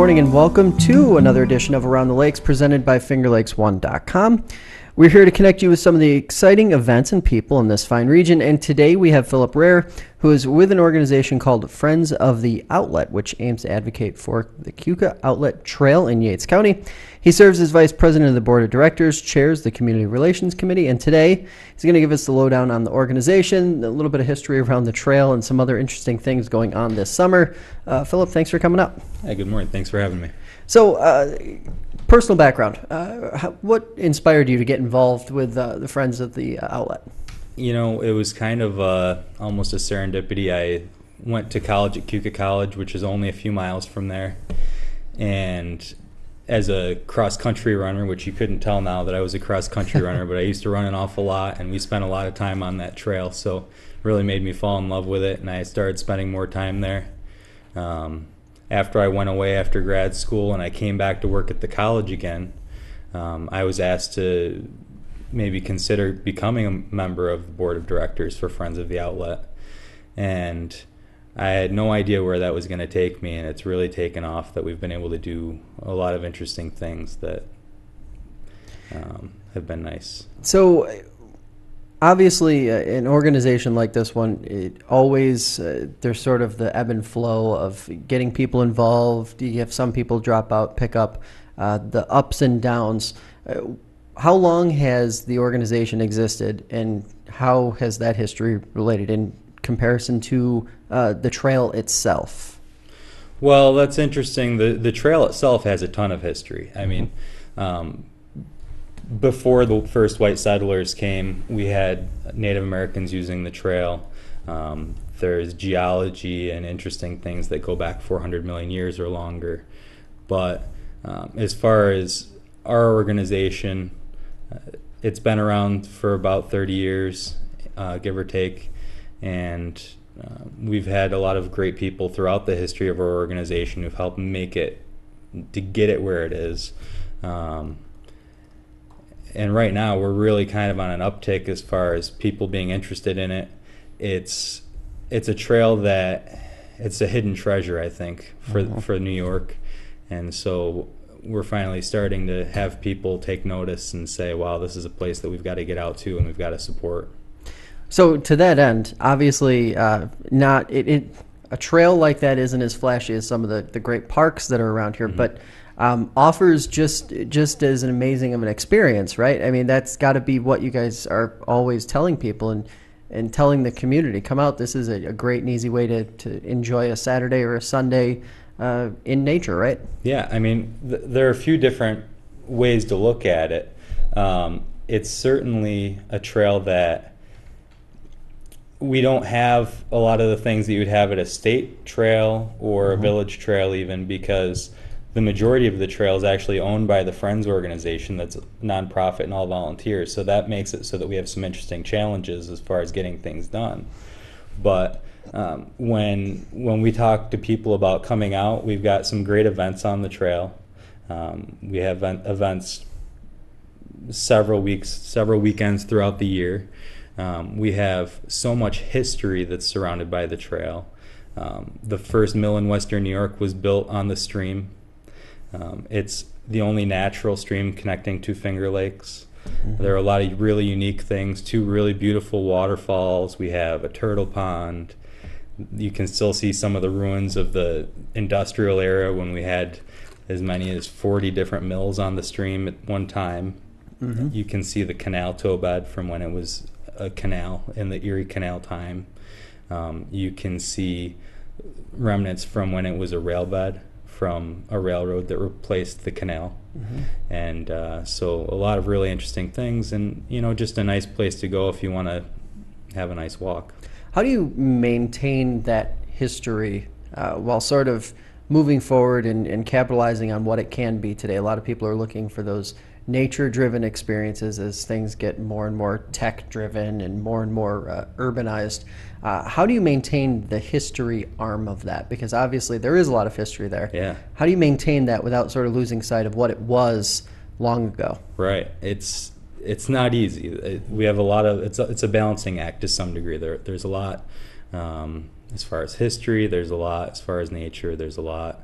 morning and welcome to another edition of Around the Lakes presented by FingerLakes1.com. We're here to connect you with some of the exciting events and people in this fine region, and today we have Phillip Rahr, who is with an organization called Friends of the Outlet, which aims to advocate for the Keuka Outlet Trail in Yates County. He serves as Vice President of the Board of Directors, chairs the Community Relations Committee, and today he's going to give us the lowdown on the organization, a little bit of history around the trail, and some other interesting things going on this summer. Phillip, thanks for coming up. Hey, good morning. Thanks for having me. So, personal background. What inspired you to get involved with the Friends of the Outlet? You know, it was kind of almost a serendipity. I went to college at Keuka College, which is only a few miles from there. And as a cross-country runner, which you couldn't tell now that I was a cross-country runner, but I used to run an awful lot, and we spent a lot of time on that trail. So it really made me fall in love with it, and I started spending more time there. After I went away after grad school and I came back to work at the college again, I was asked to maybe consider becoming a member of the board of directors for Friends of the Outlet. And I had no idea where that was going to take me, and it's really taken off that we've been able to do a lot of interesting things that have been nice. So, obviously, an organization like this one, it always, there's sort of the ebb and flow of getting people involved. You have some people drop out, pick up, the ups and downs. How long has the organization existed, and how has that history related in comparison to the trail itself? Well, that's interesting. The trail itself has a ton of history. I mean, before the first white settlers came, we had Native Americans using the trail. There's geology and interesting things that go back 400 million years or longer. But as far as our organization, it's been around for about 30 years, give or take. And we've had a lot of great people throughout the history of our organization who've helped make it, to get it where it is. And right now, we're really kind of on an uptick as far as people being interested in it. It's a trail that, it's a hidden treasure, I think, for New York. And so we're finally starting to have people take notice and say, wow, this is a place that we've got to get out to and we've got to support. So to that end, obviously, a trail like that isn't as flashy as some of the great parks that are around here, but offers just as an amazing of an experience, right? I mean, that's got to be what you guys are always telling people and telling the community. Come out. This is a great and easy way to enjoy a Saturday or a Sunday in nature, right? Yeah, I mean, there are a few different ways to look at it. It's certainly a trail that we don't have a lot of the things that you would have at a state trail or a village trail even, because the majority of the trail is actually owned by the Friends organization that's a nonprofit and all volunteers. So that makes it so that we have some interesting challenges as far as getting things done. But when we talk to people about coming out, we've got some great events on the trail. We have events several weekends throughout the year. We have so much history that's surrounded by the trail. The first mill in western New York was built on the stream. It's the only natural stream connecting two Finger Lakes. There are a lot of really unique things, two really beautiful waterfalls. We have a turtle pond. You can still see some of the ruins of the industrial era when we had as many as 40 different mills on the stream at one time. You can see the canal toe bed from when it was a canal in the Erie Canal time. You can see remnants from when it was a rail bed from a railroad that replaced the canal. And so a lot of really interesting things, and just a nice place to go if you want to have a nice walk. How do you maintain that history while sort of moving forward and capitalizing on what it can be today? A lot of people are looking for those nature-driven experiences as things get more and more tech-driven and more urbanized. How do you maintain the history arm of that? Because obviously there is a lot of history there. Yeah. How do you maintain that without sort of losing sight of what it was long ago? Right. It's not easy. We have a lot of, it's a balancing act to some degree. There's a lot as far as history. There's a lot as far as nature. There's a lot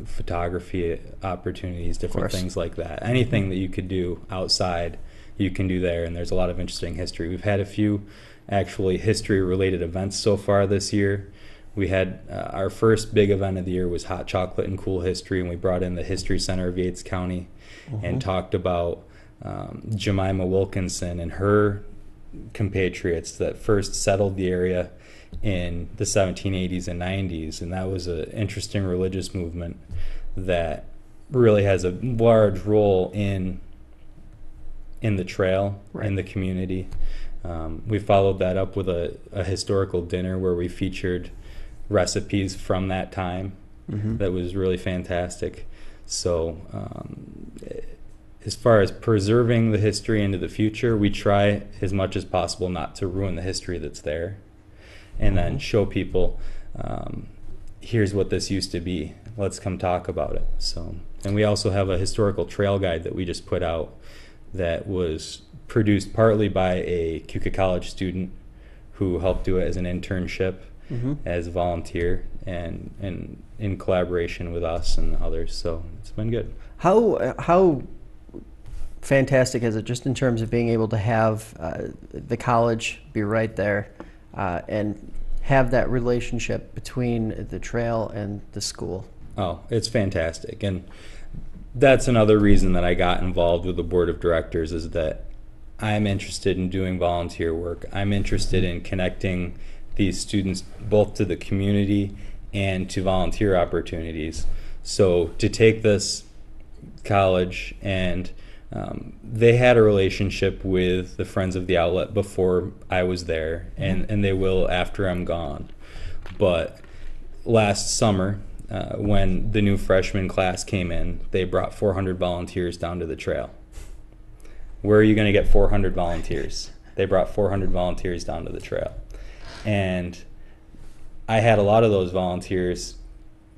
photography opportunities, different things like that. Anything that you could do outside, you can do there, and there's a lot of interesting history. We've had a few actually history-related events so far this year. We had our first big event of the year was Hot Chocolate and Cool History, and we brought in the History Center of Yates County and talked about Jemima Wilkinson and her compatriots that first settled the area in the 1780s and 90s, and that was an interesting religious movement that really has a large role in the trail, in the community. We followed that up with a historical dinner where we featured recipes from that time. That was really fantastic. So as far as preserving the history into the future, we try as much as possible not to ruin the history that's there, and then show people, here's what this used to be. Let's come talk about it. So, and we also have a historical trail guide that we just put out that was produced partly by a Keuka College student who helped do it as an internship, as a volunteer, and in collaboration with us and others. So it's been good. How fantastic is it, just in terms of being able to have the college be right there and have that relationship between the trail and the school? Oh, it's fantastic. And that's another reason that I got involved with the board of directors, is that I'm interested in doing volunteer work. I'm interested in connecting these students both to the community and to volunteer opportunities. So to take this college, and they had a relationship with the Friends of the Outlet before I was there, and they will after I'm gone. But last summer, when the new freshman class came in, they brought 400 volunteers down to the trail. Where are you going to get 400 volunteers? They brought 400 volunteers down to the trail. And I had a lot of those volunteers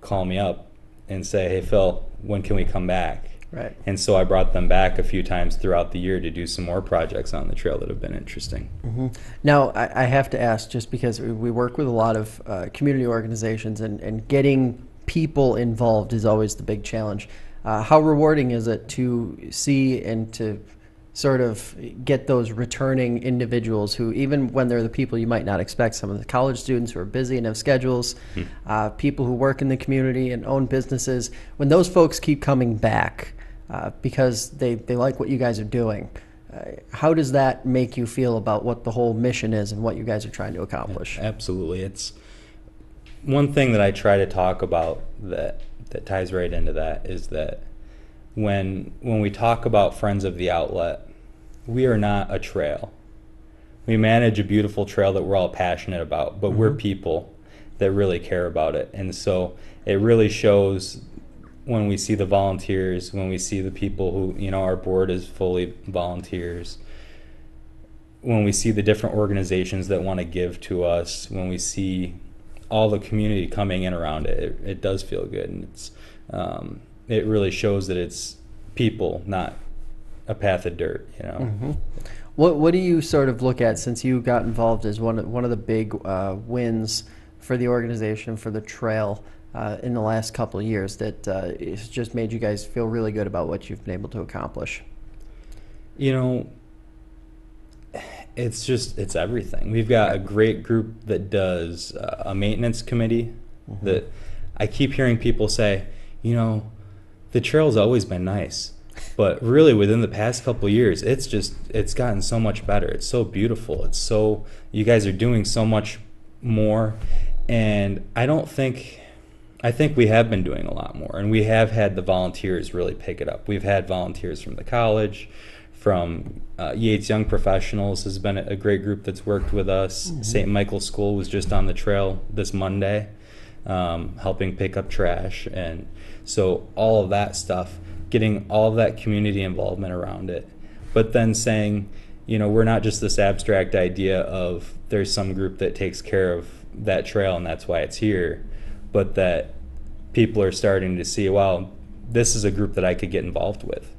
call me up and say, hey, Phil, when can we come back? Right. And so I brought them back a few times throughout the year to do some more projects on the trail that have been interesting. Now, I have to ask, just because we work with a lot of community organizations, and getting people involved is always the big challenge. How rewarding is it to see and to sort of get those returning individuals who, even when they're the people you might not expect, some of the college students who are busy and have schedules, people who work in the community and own businesses, when those folks keep coming back because they like what you guys are doing, how does that make you feel about what the whole mission is and what you guys are trying to accomplish? Yeah, absolutely. It's one thing that I try to talk about that ties right into that, is that when we talk about Friends of the Outlet, we are not a trail. We manage a beautiful trail that we're all passionate about, but we're people that really care about it. And so it really shows when we see the volunteers, when we see the people who, our board is fully volunteers, when we see the different organizations that want to give to us, when we see all the community coming in around it, it does feel good. And it's it really shows that it's people, not a path of dirt, What do you sort of look at, since you got involved as one of the big wins for the organization, for the trail in the last couple of years, that it's just made you guys feel really good about what you've been able to accomplish? It's everything. We've got a great group that does a maintenance committee that I keep hearing people say, the trail's always been nice, but really within the past couple of years, it's gotten so much better. It's so beautiful. You guys are doing so much more, and I think we have been doing a lot more, and we have had the volunteers really pick it up. We've had volunteers from the college, from Yates Young Professionals has been a great group that's worked with us. St. Michael's School was just on the trail this Monday, helping pick up trash. And so all of that stuff, getting all of that community involvement around it, but then saying, we're not just this abstract idea of there's some group that takes care of that trail and that's why it's here, but that people are starting to see, wow, this is a group that I could get involved with.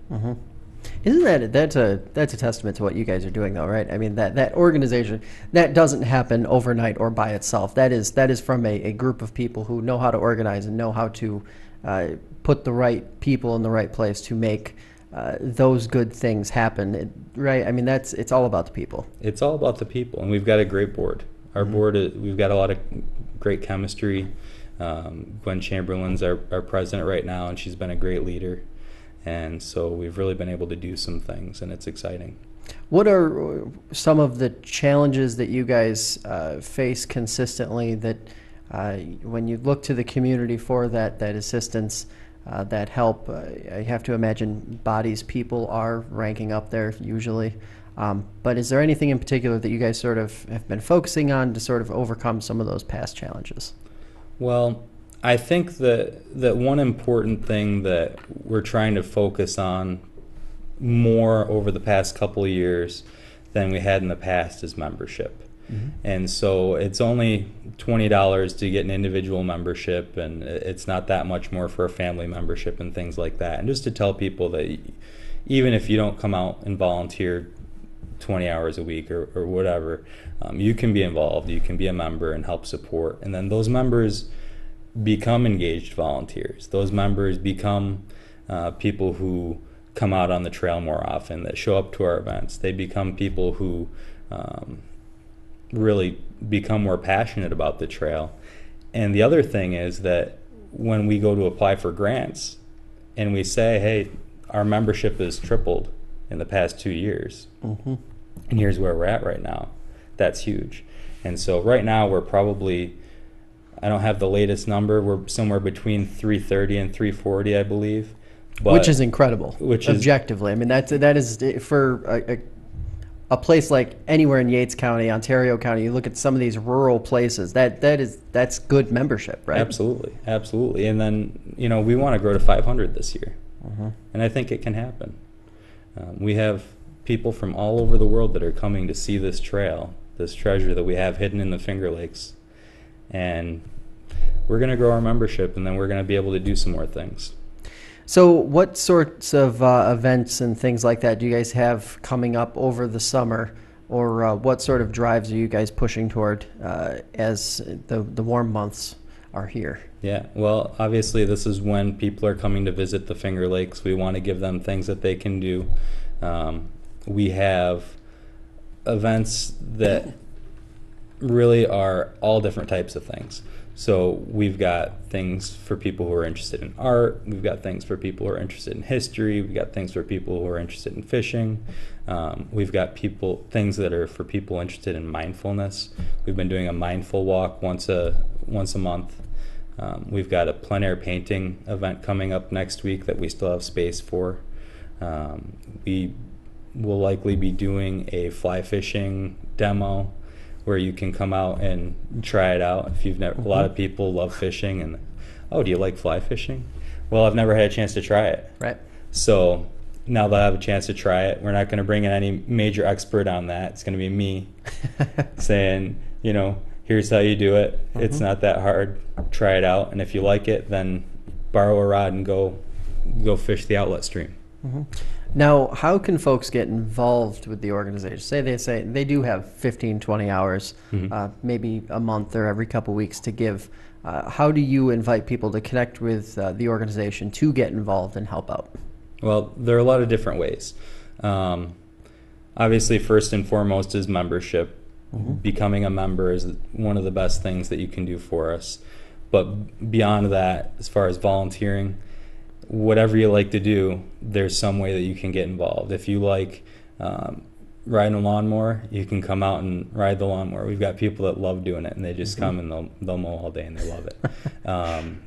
Isn't that's a testament to what you guys are doing, though, right? I mean, that organization, that doesn't happen overnight or by itself. That is from a group of people who know how to organize and know how to put the right people in the right place to make those good things happen, right? I mean, it's all about the people. It's all about the people, and we've got a great board. Our board, we've got a lot of great chemistry. Gwen Chamberlain's our president right now, and she's been a great leader. And so we've really been able to do some things, and it's exciting. What are some of the challenges that you guys face consistently that when you look to the community for that assistance, that help? I have to imagine bodies, people are ranking up there usually. But is there anything in particular that you guys sort of have been focusing on to sort of overcome some of those past challenges? Well, I think that one important thing that we're trying to focus on more over the past couple of years than we had in the past is membership. And so it's only $20 to get an individual membership, and it's not that much more for a family membership and things like that. And just to tell people that even if you don't come out and volunteer 20 hours a week or whatever, you can be involved, you can be a member and help support. And then those members become engaged volunteers. Those members become people who come out on the trail more often, that show up to our events. They become people who really become more passionate about the trail. And the other thing is that when we go to apply for grants and we say, hey, our membership has tripled in the past 2 years, and here's where we're at right now, that's huge. And so right now we're probably, I don't have the latest number, we're somewhere between 330 and 340, I believe. But, which is incredible, objectively. I mean, that is for a place like anywhere in Yates County, Ontario County. You look at some of these rural places. That's good membership, right? Absolutely, absolutely. And then we want to grow to 500 this year, and I think it can happen. We have people from all over the world that are coming to see this trail, this treasure that we have hidden in the Finger Lakes, and we're going to grow our membership, and then we're going to be able to do some more things. So what sorts of events and things like that do you guys have coming up over the summer, or what sort of drives are you guys pushing toward as the warm months are here? Yeah, well, obviously this is when people are coming to visit the Finger Lakes. We want to give them things that they can do. We have events that really are all different types of things. So we've got things for people who are interested in art, we've got things for people who are interested in history, we've got things for people who are interested in fishing, we've got things that are for people interested in mindfulness. We've been doing a mindful walk once a month. We've got a plein air painting event coming up next week that we still have space for. We will likely be doing a fly fishing demo where you can come out and try it out. If you've never, a lot of people love fishing, and do you like fly fishing? Well, I've never had a chance to try it. Right. So now they'll have a chance to try it. We're not going to bring in any major expert on that. It's going to be me saying, here's how you do it. It's not that hard. Try it out, and if you like it, then borrow a rod and go fish the outlet stream. Now, how can folks get involved with the organization? Say they do have 15, 20 hours, maybe a month or every couple weeks to give. How do you invite people to connect with the organization to get involved and help out? Well, there are a lot of different ways. Obviously, first and foremost is membership. Becoming a member is one of the best things that you can do for us. But beyond that, as far as volunteering, whatever you like to do, there's some way that you can get involved. If you like riding a lawnmower, you can come out and ride the lawnmower. We've got people that love doing it, and they just come and they'll mow all day, and they love it.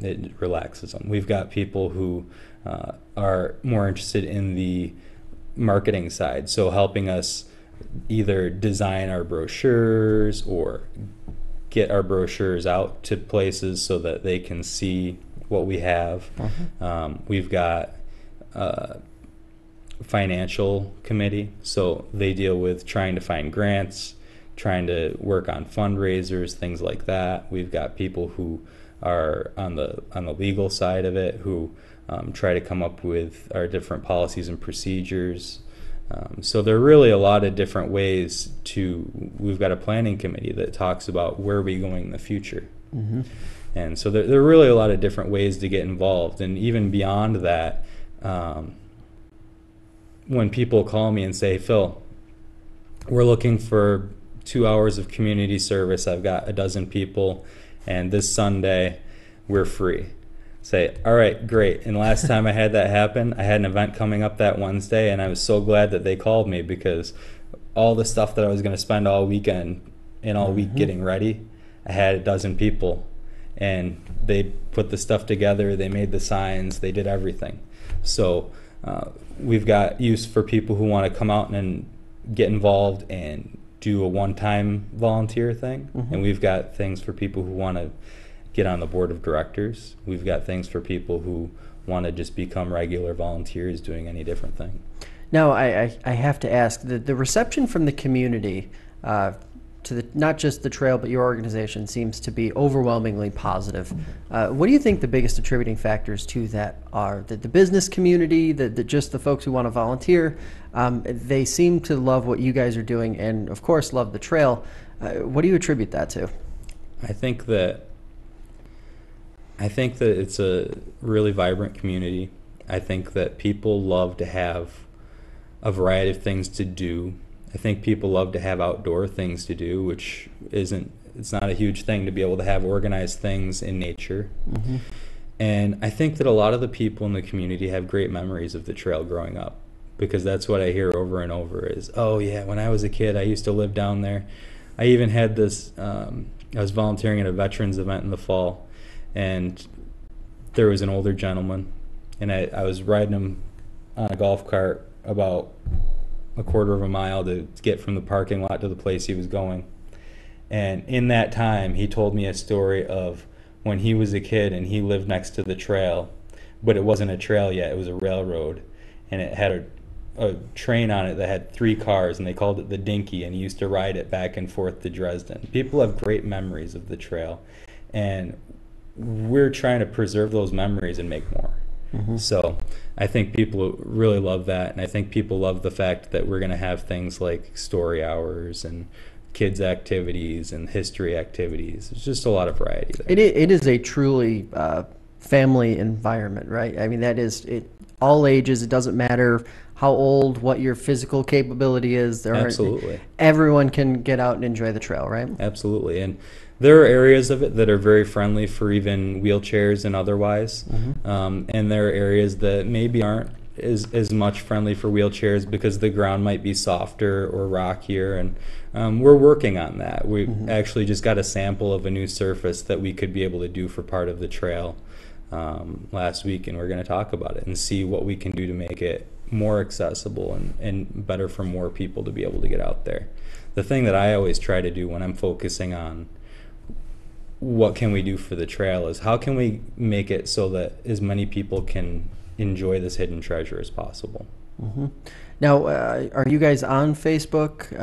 It relaxes them. We've got people who are more interested in the marketing side, so helping us either design our brochures or get our brochures out to places so that they can see what we have. We've got a financial committee, so they deal with trying to find grants, trying to work on fundraisers, things like that. We've got people who are on the legal side of it, who try to come up with our different policies and procedures. So there are really a lot of different ways we've got a planning committee that talks about where are we going in the future. And so there are really a lot of different ways to get involved. And even beyond that, when people call me and say, Phil, we're looking for 2 hours of community service, I've got a dozen people, and this Sunday we're free. Say, all right, great. And last time I had that happen, I had an event coming up that Wednesday, and I was so glad that they called me, because all the stuff that I was going to spend all weekend and all week getting ready, I had a dozen people, and they put the stuff together, they made the signs, they did everything. So we've got use for people who want to come out and get involved and do a one-time volunteer thing, and we've got things for people who want to get on the board of directors. We've got things for people who want to just become regular volunteers doing any different thing. Now, I have to ask, the reception from the community to not just the trail but your organization seems to be overwhelmingly positive. What do you think the biggest attributing factors to that are? The business community, just the folks who want to volunteer? They seem to love what you guys are doing, and of course love the trail. What do you attribute that to? I think that it's a really vibrant community. I think that people love to have a variety of things to do. I think people love to have outdoor things to do, which it's not a huge thing to be able to have organized things in nature. And I think that a lot of the people in the community have great memories of the trail growing up, because that's what I hear over and over is, oh yeah, when I was a kid, I used to live down there. I even had this, I was volunteering at a veterans event in the fall, and there was an older gentleman, and I was riding him on a golf cart about a quarter of a mile to get from the parking lot to the place he was going. And in that time, he told me a story of when he was a kid and he lived next to the trail, but it wasn't a trail yet, it was a railroad, and it had a train on it that had 3 cars, and they called it the Dinky, and he used to ride it back and forth to Dresden. People have great memories of the trail, and we're trying to preserve those memories and make more. So I think people really love that, and I think people love the fact that we're going to have things like story hours and kids activities and history activities. There's just a lot of variety there. It is a truly family environment, right? I mean, that is it. All ages. It doesn't matter how old, what your physical capability is. Absolutely. Everyone can get out and enjoy the trail, right? Absolutely. And there are areas of it that are very friendly for even wheelchairs and otherwise. And there are areas that maybe aren't as much friendly for wheelchairs because the ground might be softer or rockier. And we're working on that. We actually just got a sample of a new surface that we could be able to do for part of the trail last week, and we're going to talk about it and see what we can do to make it more accessible and better for more people to be able to get out there. The thing that I always try to do when I'm focusing on what can we do for the trail is how can we make it so that as many people can enjoy this hidden treasure as possible. Now, are you guys on Facebook?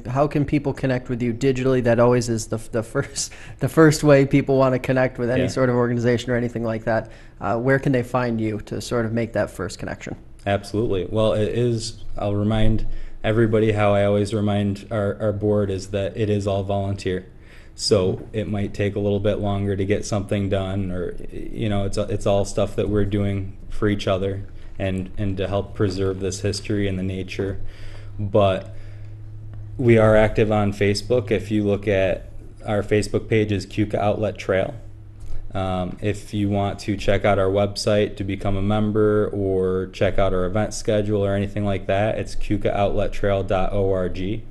How can people connect with you digitally? That always is the first way people want to connect with any sort of organization or anything like that. Where can they find you to sort of make that first connection? Absolutely. Well, it is. I'll remind everybody how I always remind our board is that it is all volunteer. So it might take a little bit longer to get something done, or it's all stuff that we're doing for each other and to help preserve this history and the nature. But we are active on Facebook. If you look at our Facebook page is Keuka Outlet Trail. If you want to check out our website to become a member or check out our event schedule or anything like that, it's keukaaoutlettrail.org.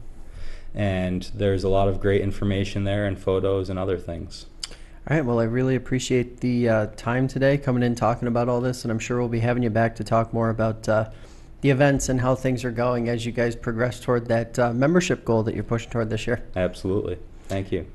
And there's a lot of great information there and photos and other things. All right. Well, I really appreciate the time today coming in talking about all this, and I'm sure we'll be having you back to talk more about the events and how things are going as you guys progress toward that membership goal that you're pushing toward this year. Absolutely. Thank you.